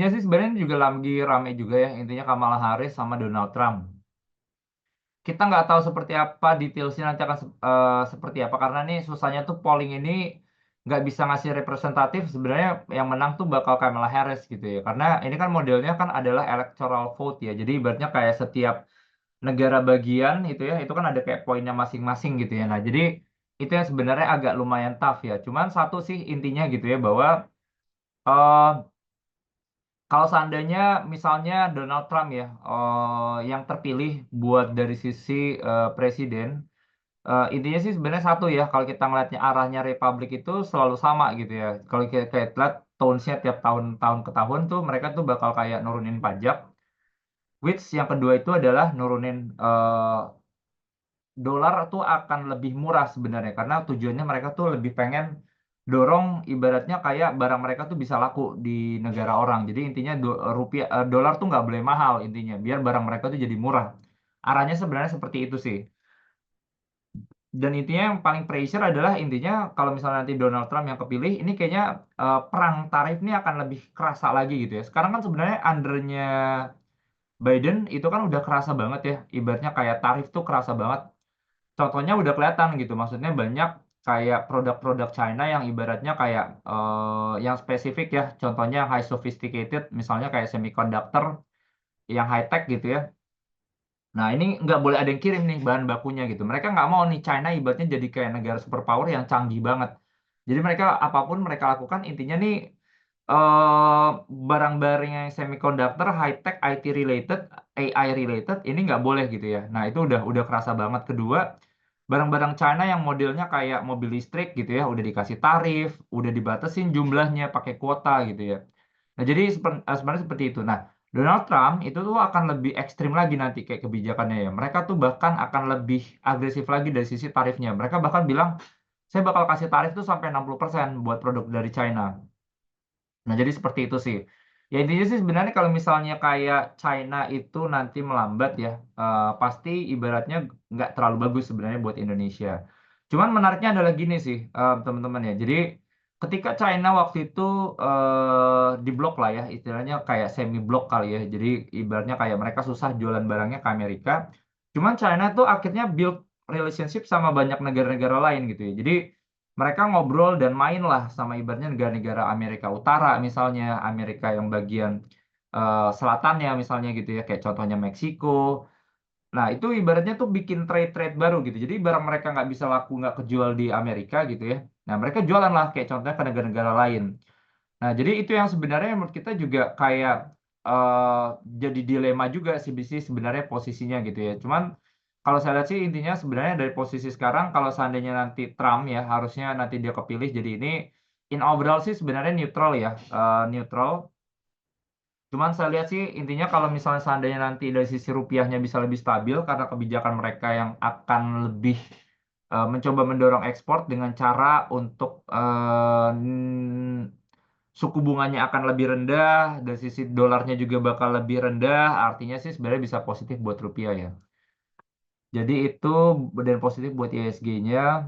intinya sih sebenarnya ini juga lagi rame juga ya, intinya Kamala Harris sama Donald Trump. Kita nggak tahu seperti apa detailsnya nanti akan seperti apa karena nih susahnya tuh polling ini nggak bisa ngasih representatif sebenarnya yang menang tuh bakal Kamala Harris gitu ya karena ini kan modelnya kan adalah electoral vote ya jadi ibaratnya kayak setiap negara bagian itu ya itu kan ada kayak poinnya masing-masing gitu ya nah jadi itu yang sebenarnya agak lumayan tough ya cuman satu sih intinya gitu ya bahwa eh, kalau seandainya misalnya Donald Trump ya yang terpilih buat dari sisi presiden. Intinya sih sebenarnya satu ya, kalau kita ngeliatnya arahnya Republik itu selalu sama gitu ya. Kalau kita kayak lihat tone-nya tiap tahun ke tahun tuh mereka tuh bakal kayak nurunin pajak. Which yang kedua itu adalah nurunin dolar tuh akan lebih murah sebenarnya karena tujuannya mereka tuh lebih pengen dorong ibaratnya kayak barang mereka tuh bisa laku di negara orang. Jadi intinya rupiah dolar tuh nggak boleh mahal intinya, biar barang mereka tuh jadi murah. Arahnya sebenarnya seperti itu sih. Dan intinya yang paling pressure adalah intinya kalau misalnya nanti Donald Trump yang kepilih, ini kayaknya perang tarif ini akan lebih kerasa lagi gitu ya. Sekarang kan sebenarnya undernya Biden itu kan udah kerasa banget ya. Ibaratnya kayak tarif tuh kerasa banget. Contohnya udah kelihatan gitu. Maksudnya banyak kayak produk-produk China yang ibaratnya kayak yang spesifik ya. Contohnya yang high sophisticated, misalnya kayak semiconductor yang high tech gitu ya. Nah, ini nggak boleh ada yang kirim nih bahan bakunya gitu. Mereka nggak mau nih China ibaratnya jadi kayak negara superpower yang canggih banget. Jadi mereka apapun mereka lakukan intinya nih eh, barang-barang yang semiconductor, high tech, IT related, AI related ini nggak boleh gitu ya. Nah, itu udah kerasa banget. Kedua, barang-barang China yang modelnya kayak mobil listrik gitu ya, udah dikasih tarif, udah dibatasin jumlahnya pakai kuota gitu ya. Nah, jadi sebenarnya seperti itu. Nah, Donald Trump itu tuh akan lebih ekstrim lagi nanti kayak kebijakannya ya. Mereka tuh bahkan akan lebih agresif lagi dari sisi tarifnya. Mereka bahkan bilang, saya bakal kasih tarif tuh sampai 60% buat produk dari China. Nah, jadi seperti itu sih. Ya intinya sih sebenarnya kalau misalnya kayak China itu nanti melambat ya, pasti ibaratnya nggak terlalu bagus sebenarnya buat Indonesia. Cuman menariknya adalah gini sih, teman-teman ya. Jadi ketika China waktu itu diblok lah ya, istilahnya kayak semi blok kali ya. Jadi ibaratnya kayak mereka susah jualan barangnya ke Amerika. Cuman China tuh akhirnya build relationship sama banyak negara-negara lain gitu ya. Jadi mereka ngobrol dan main lah sama ibaratnya negara-negara Amerika Utara misalnya Amerika yang bagian selatannya misalnya gitu ya kayak contohnya Meksiko. Nah itu ibaratnya tuh bikin trade-trade baru gitu. Jadi barang mereka nggak bisa laku nggak kejual di Amerika gitu ya. Nah mereka jualan lah kayak contohnya ke negara-negara lain. Nah jadi itu yang sebenarnya menurut kita juga kayak eh, jadi dilema juga sih bisnis sebenarnya posisinya gitu ya. Cuman kalau saya lihat sih intinya sebenarnya dari posisi sekarang kalau seandainya nanti Trump ya harusnya nanti dia kepilih jadi ini in overall sih sebenarnya neutral ya neutral. Cuman saya lihat sih intinya kalau misalnya seandainya nanti dari sisi rupiahnya bisa lebih stabil karena kebijakan mereka yang akan lebih mencoba mendorong ekspor dengan cara untuk suku bunganya akan lebih rendah dan sisi dolarnya juga bakal lebih rendah artinya sih sebenarnya bisa positif buat rupiah ya. Jadi itu dan positif buat ISG-nya.